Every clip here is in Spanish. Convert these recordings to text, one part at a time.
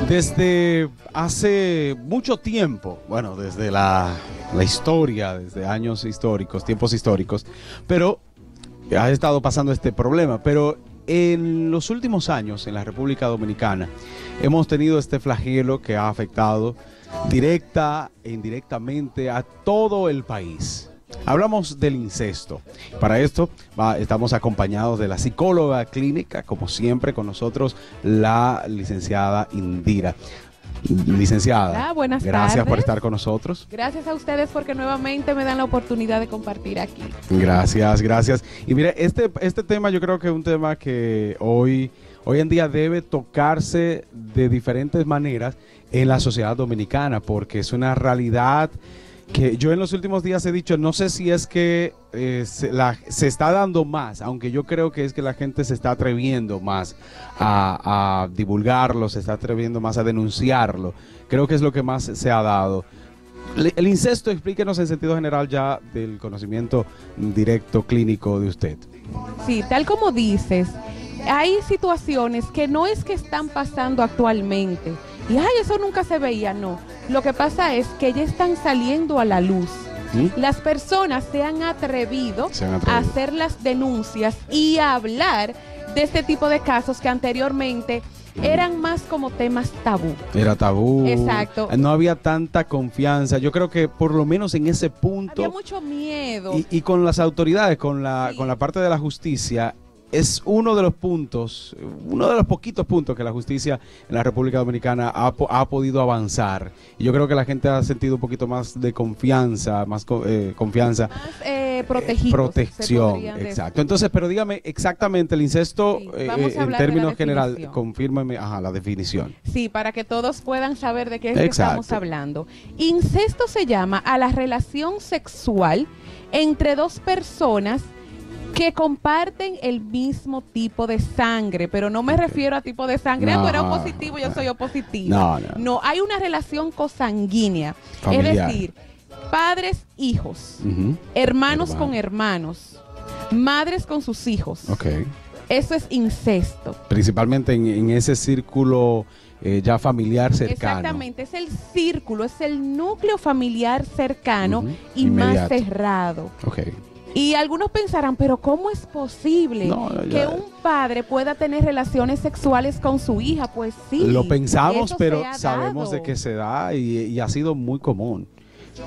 Desde hace mucho tiempo, bueno, desde la historia, desde años históricos, tiempos históricos, pero ha estado pasando este problema. Pero en los últimos años, en la República Dominicana, hemos tenido este flagelo que ha afectado directa e indirectamente a todo el país. Hablamos del incesto. Para esto estamos acompañados de la psicóloga clínica, como siempre, con nosotros, la licenciada Indira. Licenciada, buenas gracias tardes por estar con nosotros. Gracias a ustedes porque nuevamente me dan la oportunidad de compartir aquí. Gracias, gracias. Y mire, este tema yo creo que es un tema que hoy en día debe tocarse de diferentes maneras en la sociedad dominicana, porque es una realidad que yo en los últimos días he dicho, no sé si es que se está dando más, aunque yo creo que es que la gente se está atreviendo más a divulgarlo, se está atreviendo más a denunciarlo. Creo que es lo que más se ha dado. El incesto, explíquenos en sentido general ya del conocimiento directo clínico de usted. Sí, tal como dices, hay situaciones que no es que están pasando actualmente y eso nunca se veía, no. Lo que pasa es que ya están saliendo a la luz. Las personas se han atrevido a hacer las denuncias y a hablar de este tipo de casos que anteriormente eran más como temas tabú. Era tabú. Exacto. No había tanta confianza. Yo creo que por lo menos en ese punto había mucho miedo. Y con las autoridades, con la parte de la justicia, es uno de los puntos, uno de los poquitos puntos que la justicia en la República Dominicana ha podido avanzar. Y yo creo que la gente ha sentido un poquito más de confianza, más confianza. Más protección, exacto. Entonces, pero dígame exactamente el incesto, sí, en términos general, confírmeme la definición. Sí, para que todos puedan saber de qué es que estamos hablando. Incesto se llama a la relación sexual entre dos personas que comparten el mismo tipo de sangre, pero no me refiero a tipo de sangre, tú eres O positivo, yo soy O positiva. No, hay una relación consanguínea, familiar. Es decir, padres, hijos, hermanos con hermanos, madres con sus hijos. Eso es incesto. Principalmente en ese círculo ya familiar cercano. Exactamente, es el círculo, es el núcleo familiar cercano y inmediato, más cerrado. Y algunos pensarán, pero ¿cómo es posible que un padre pueda tener relaciones sexuales con su hija? Pues sí. Lo pensamos, pero sabemos de que se da y ha sido muy común. Sí.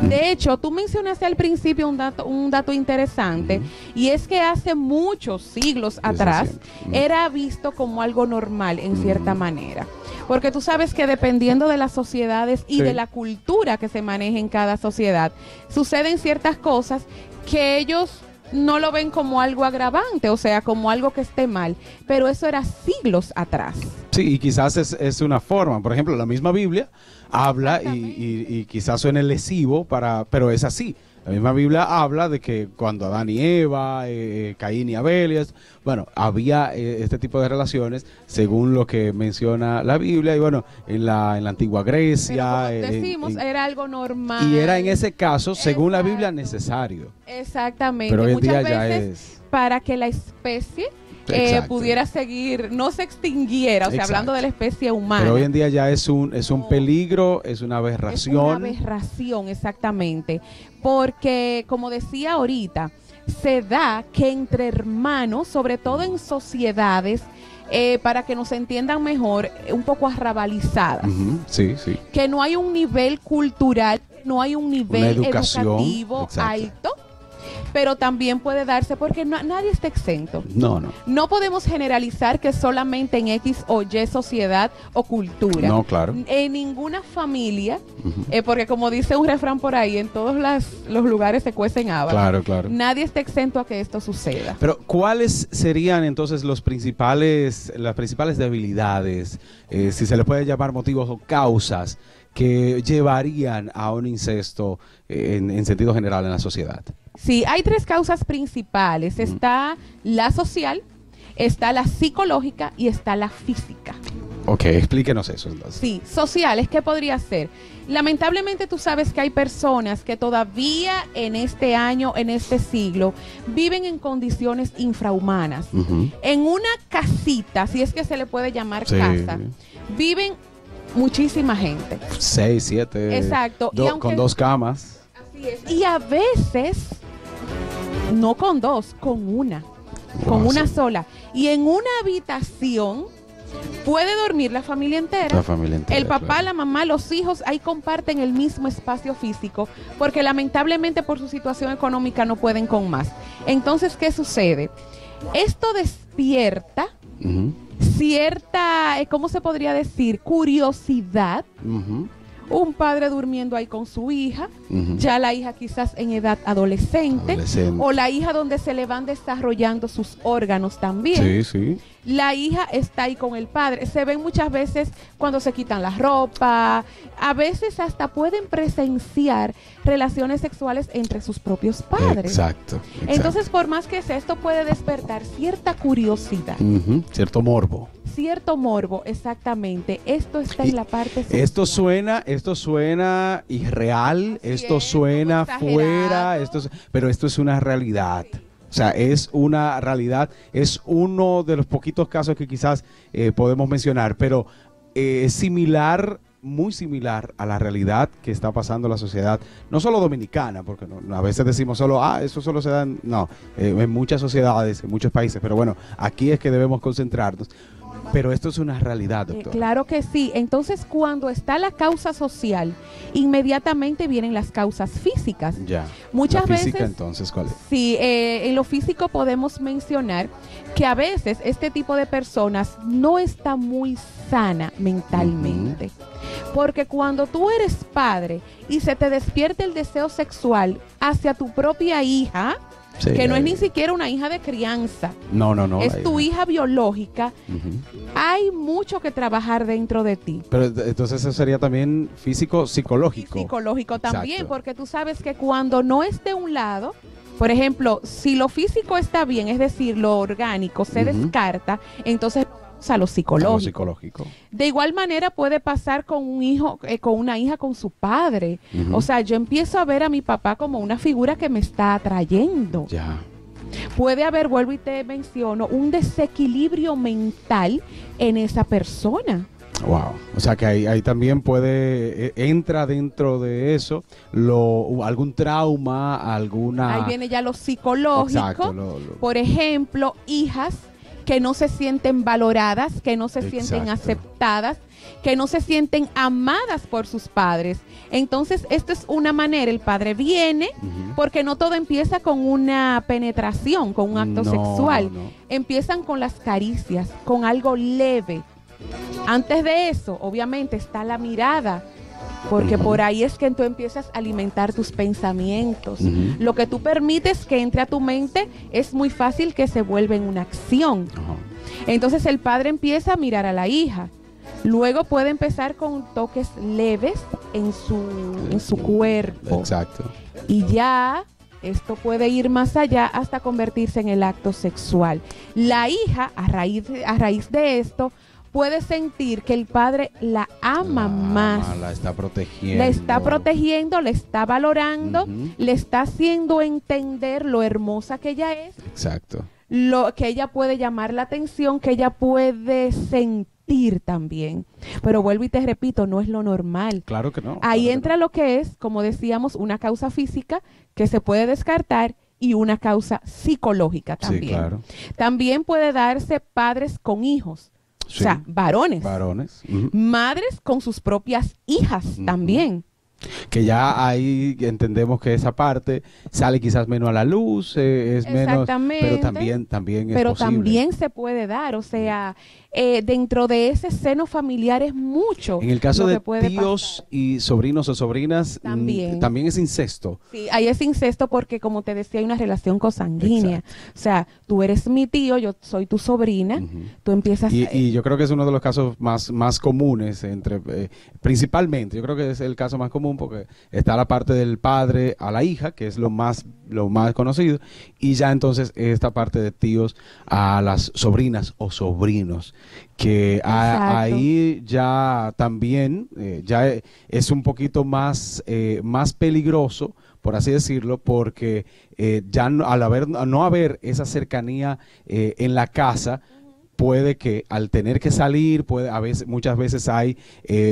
De hecho, tú mencionaste al principio un dato interesante, y es que hace muchos siglos atrás era visto como algo normal en cierta manera. Porque tú sabes que dependiendo de las sociedades y de la cultura que se maneja en cada sociedad, suceden ciertas cosas que ellos no lo ven como algo agravante, o sea, como algo que esté mal, pero eso era siglos atrás. Sí, y quizás es una forma, por ejemplo, la misma Biblia habla y quizás suene lesivo, pero es así. La misma Biblia habla de que cuando Adán y Eva, Caín y Abel, bueno, había este tipo de relaciones según lo que menciona la Biblia, y bueno, en la antigua Grecia. Pero como decimos, era algo normal. Y era en ese caso, según la Biblia, necesario. Exactamente. Pero hoy en día muchas ya veces para que la especie pudiera seguir, no se extinguiera, o sea, hablando de la especie humana. Pero hoy en día ya es un peligro, es una aberración. Es una aberración, exactamente. Porque, como decía ahorita, se da que entre hermanos, sobre todo en sociedades, para que nos entiendan mejor, un poco arrabalizadas. Sí, sí. Que no hay un nivel cultural, no hay un nivel educativo alto. Pero también puede darse porque nadie está exento. No podemos generalizar que solamente en X o Y sociedad o cultura. No, claro. En ninguna familia, porque como dice un refrán por ahí, en todos los lugares se cuecen habas. Claro. Nadie está exento a que esto suceda. Pero ¿cuáles serían entonces las principales debilidades, si se le puede llamar motivos o causas, que llevarían a un incesto en sentido general en la sociedad? Sí, hay tres causas principales. Está la social, está la psicológica y está la física. Ok, explíquenos eso entonces. Sí, sociales, ¿qué podría ser? Lamentablemente tú sabes que hay personas que todavía en este año, en este siglo, viven en condiciones infrahumanas. En una casita, si es que se le puede llamar casa, viven muchísima gente. 6, 7. Exacto. Con 2 camas. Así es. Y a veces, no con 2, con una. Con una sola. Y en una habitación puede dormir la familia entera. La familia entera. El papá, claro. la mamá, los hijos, ahí comparten el mismo espacio físico, porque lamentablemente por su situación económica no pueden con más. Entonces, ¿qué sucede? Esto despierta cierta, ¿cómo se podría decir? Curiosidad. Un padre durmiendo ahí con su hija, ya la hija quizás en edad adolescente, o la hija donde se le van desarrollando sus órganos también. Sí, sí. La hija está ahí con el padre. Se ven muchas veces cuando se quitan la ropa, a veces hasta pueden presenciar relaciones sexuales entre sus propios padres. Exacto. Entonces, por más que sea, esto puede despertar cierta curiosidad. Cierto morbo. Cierto morbo, exactamente. Esto está en la parte sexual. Esto suena irreal, esto suena fuera, pero esto es una realidad. O sea, es una realidad, es uno de los poquitos casos que quizás podemos mencionar, pero es similar, muy similar a la realidad que está pasando en la sociedad, no solo dominicana, porque a veces decimos solo, eso solo se da en muchas sociedades, en muchos países, pero bueno, aquí es que debemos concentrarnos. Pero esto es una realidad, doctor. Claro que sí. Entonces, cuando está la causa social, inmediatamente vienen las causas físicas. Ya. Muchas la física, veces, entonces, ¿cuál es? Sí, en lo físico podemos mencionar que a veces este tipo de personas no está muy sana mentalmente. Porque cuando tú eres padre y se te despierta el deseo sexual hacia tu propia hija, que no es ni siquiera una hija de crianza. No. Es tu hija biológica. Hay mucho que trabajar dentro de ti. Pero entonces eso sería también físico, psicológico. Y psicológico también, Exacto. porque tú sabes que cuando no es de un lado, por ejemplo, si lo físico está bien, es decir, lo orgánico se descarta, entonces a lo psicológico. De igual manera puede pasar con un hijo, con una hija con su padre. O sea, yo empiezo a ver a mi papá como una figura que me está atrayendo. Ya. Puede haber, vuelvo y te menciono, un desequilibrio mental en esa persona. Wow. O sea que ahí también entra dentro de eso algún trauma, alguna... Ahí viene ya lo psicológico. Exacto, Por ejemplo, hijas que no se sienten valoradas, que no se sienten aceptadas, que no se sienten amadas por sus padres. Entonces, esto es una manera, el padre viene, porque no todo empieza con una penetración, con un acto sexual. Empiezan con las caricias, con algo leve. Antes de eso, obviamente, está la mirada, porque por ahí es que tú empiezas a alimentar tus pensamientos. Lo que tú permites que entre a tu mente es muy fácil que se vuelva en una acción. Entonces el padre empieza a mirar a la hija. Luego puede empezar con toques leves en su cuerpo. Exacto. Y ya esto puede ir más allá hasta convertirse en el acto sexual. La hija, a raíz de esto, puede sentir que el padre la ama más. La está protegiendo. La está protegiendo, le está valorando, le está haciendo entender lo hermosa que ella es. Exacto. Lo que ella puede llamar la atención, que ella puede sentir también. Pero vuelvo y te repito, no es lo normal. Claro que no. Ahí entra lo que es, como decíamos, una causa física que se puede descartar y una causa psicológica también. Sí, claro. También puede darse padres con hijos. Sí. O sea, varones. Madres con sus propias hijas también. Que ya ahí entendemos que esa parte sale quizás menos a la luz, es menos, pero también es pero posible. También se puede dar, o sea, dentro de ese seno familiar es mucho. En el caso de tíos pasar. Y sobrinos o sobrinas, también es incesto. Sí, ahí es incesto porque, como te decía, hay una relación consanguínea. Exacto. O sea, tú eres mi tío, yo soy tu sobrina, tú empiezas... Y yo creo que es uno de los casos más comunes, principalmente, yo creo que es el caso más común porque está la parte del padre a la hija, que es lo más conocido, y ya entonces esta parte de tíos a las sobrinas o sobrinos, que ahí ya también ya es un poquito más peligroso, por así decirlo, porque ya no haber esa cercanía en la casa, puede que al tener que salir, muchas veces hay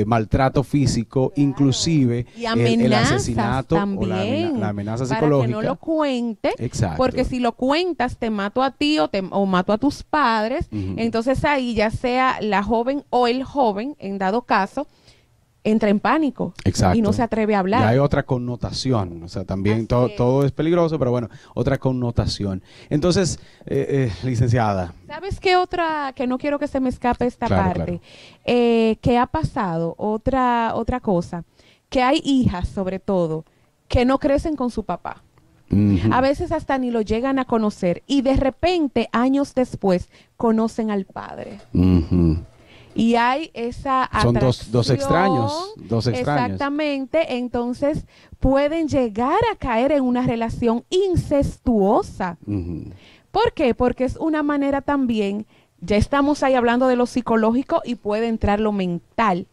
maltrato físico, claro, inclusive y el asesinato también, o la amenaza psicológica. Para que no lo cuente, exacto, porque si lo cuentas te mato a ti o mato a tus padres, entonces ahí ya sea la joven o el joven, en dado caso, entra en pánico. Exacto. Y no se atreve a hablar. Y hay otra connotación, o sea, también todo es peligroso, pero bueno, otra connotación. Entonces, licenciada. ¿Sabes qué otra, que no quiero que se me escape esta parte? Que ha pasado, otra cosa, que hay hijas sobre todo, que no crecen con su papá. A veces hasta ni lo llegan a conocer y de repente, años después, conocen al padre. Y hay esa atracción. Son dos extraños. Exactamente. Entonces pueden llegar a caer en una relación incestuosa. ¿Por qué? Porque es una manera también, ya estamos ahí hablando de lo psicológico y puede entrar lo mental,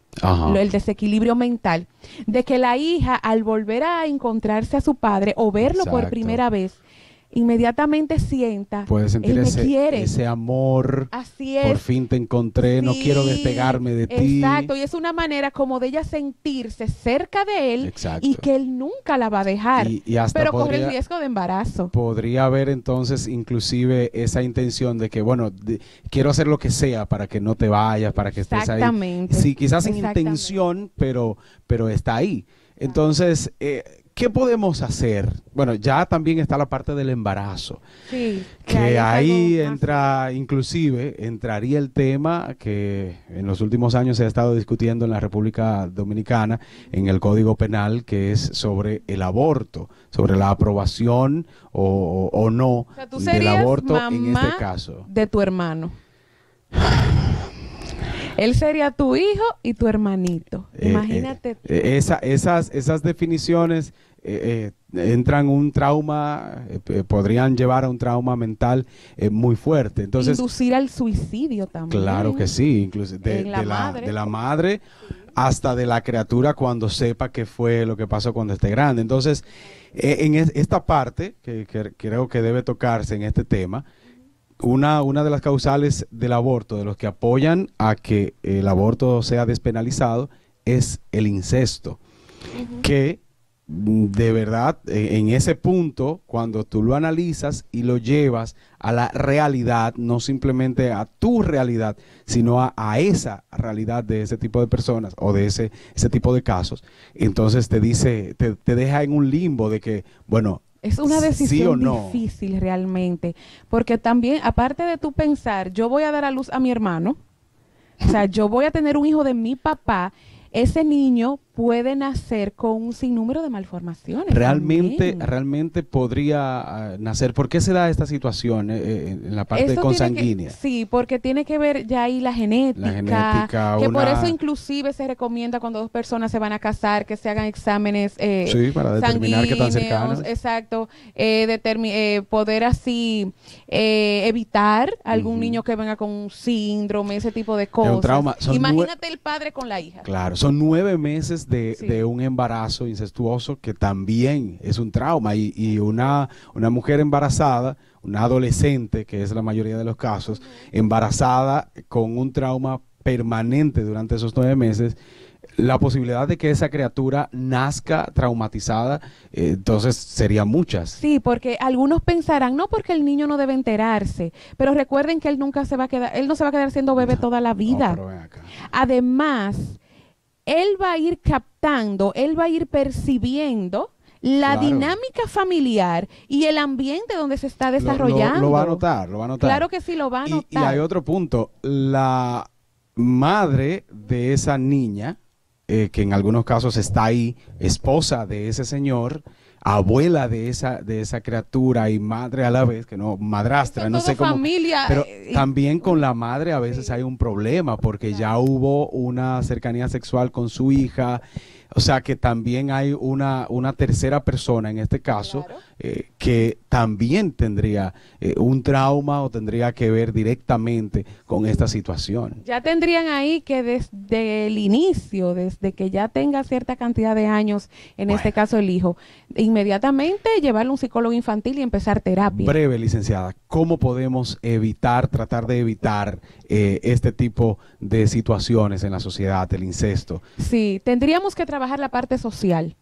el desequilibrio mental, de que la hija al volver a encontrarse a su padre o verlo por primera vez, inmediatamente sienta, puede sentir él me quiere. Ese amor. Así es. Por fin te encontré, no quiero despegarme de ti. Exacto, y es una manera como de ella sentirse cerca de él y que él nunca la va a dejar, pero corre el riesgo de embarazo. Podría haber entonces inclusive esa intención de que, bueno, quiero hacer lo que sea para que no te vayas, para que estés ahí. Sí, quizás sin intención, pero está ahí. Entonces, ¿qué podemos hacer? Bueno, ya también está la parte del embarazo. Sí. Que ahí entraría el tema que en los últimos años se ha estado discutiendo en la República Dominicana, en el Código Penal, que es sobre el aborto, sobre la aprobación o no del aborto en este caso. De tu hermano. Él sería tu hijo y tu hermanito. Imagínate. Esas definiciones entran un trauma, podrían llevar a un trauma mental muy fuerte. Entonces, inducir al suicidio también. Claro que sí, incluso de la madre hasta de la criatura cuando sepa qué fue lo que pasó cuando esté grande. Entonces, en esta parte que creo que debe tocarse en este tema, una de las causales del aborto, de los que apoyan a que el aborto sea despenalizado, es el incesto. Que de verdad, en ese punto, cuando tú lo analizas y lo llevas a la realidad, no simplemente a tu realidad, sino a esa realidad de ese tipo de personas o de ese tipo de casos, entonces te deja en un limbo de que, bueno, es una decisión ¿sí o no? difícil realmente, porque también, aparte de tú pensar, yo voy a dar a luz a mi hermano, o sea, yo voy a tener un hijo de mi papá, ese niño puede nacer con un sinnúmero de malformaciones. Realmente podría nacer. ¿Por qué se da esta situación en la parte consanguínea? Sí, porque tiene que ver ya ahí la genética, que por eso inclusive se recomienda cuando dos personas se van a casar que se hagan exámenes para determinar qué tan cercanos. Exacto, poder así evitar algún niño que venga con un síndrome, ese tipo de cosas. Un trauma. Imagínate el padre con la hija. Claro, son 9 meses de un embarazo incestuoso que también es un trauma y una mujer embarazada, una adolescente, que es la mayoría de los casos, embarazada con un trauma permanente durante esos 9 meses, la posibilidad de que esa criatura nazca traumatizada, entonces serían muchas. Sí, porque algunos pensarán, no, porque el niño no debe enterarse, pero recuerden que él no se va a quedar siendo bebé toda la vida. Pero ven acá. Además, él va a ir captando, él va a ir percibiendo la dinámica familiar y el ambiente donde se está desarrollando. Lo va a notar. Claro que sí, lo va a notar. Y hay otro punto, la madre de esa niña, que en algunos casos está ahí, esposa de ese señor, abuela de esa criatura y madre a la vez, que no, madrastra, no sé cómo. Familia, pero también con la madre a veces hay un problema porque ya hubo una cercanía sexual con su hija. O sea que también hay una tercera persona en este caso, claro, que también tendría un trauma o tendría que ver directamente con esta situación. Ya tendrían ahí que desde el inicio, desde que ya tenga cierta cantidad de años, en este caso el hijo, inmediatamente llevarlo a un psicólogo infantil y empezar terapia. Breve, licenciada, ¿cómo podemos tratar de evitar este tipo de situaciones en la sociedad, el incesto? Sí, tendríamos que trabajar la parte social.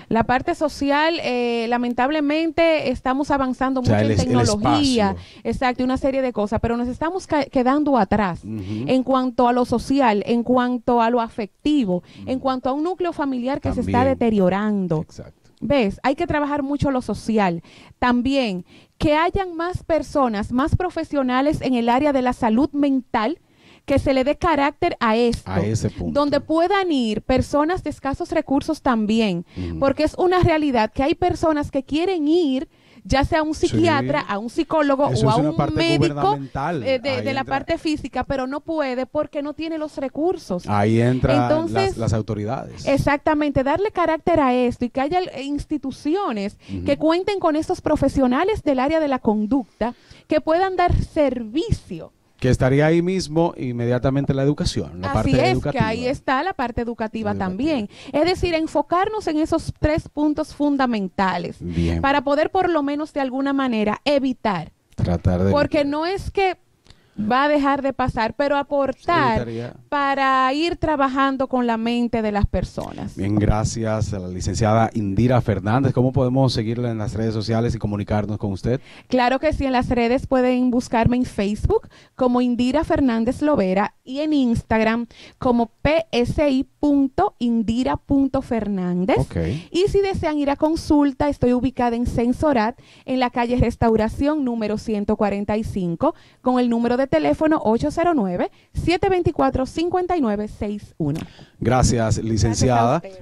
La parte social, lamentablemente, estamos avanzando mucho en tecnología, exacto, una serie de cosas, pero nos estamos quedando atrás en cuanto a lo social, en cuanto a lo afectivo, en cuanto a un núcleo familiar que se está deteriorando. Exacto. ¿Ves? Hay que trabajar mucho lo social. También que hayan más personas, más profesionales en el área de la salud mental, que se le dé carácter a esto, a ese punto, donde puedan ir personas de escasos recursos también, porque es una realidad que hay personas que quieren ir, ya sea a un psiquiatra, a un psicólogo o a un médico de la parte física, pero no puede porque no tiene los recursos. Ahí entran las autoridades. Exactamente, darle carácter a esto y que haya instituciones que cuenten con estos profesionales del área de la conducta que puedan dar servicio. Que estaría ahí mismo inmediatamente la educación, la parte educativa. Que ahí está la parte educativa también. Es decir, enfocarnos en esos 3 puntos fundamentales para poder por lo menos de alguna manera evitar. Porque no es que va a dejar de pasar, pero aportar para ir trabajando con la mente de las personas. Bien, gracias a la licenciada Indira Fernández. ¿Cómo podemos seguirla en las redes sociales y comunicarnos con usted? Claro que sí, en las redes pueden buscarme en Facebook como Indira Fernández Lovera y en Instagram como psi.indira.fernández. Y si desean ir a consulta, estoy ubicada en Sensorat, en la calle Restauración número 145, con el número de teléfono 809-724-5961. Gracias, licenciada. Gracias.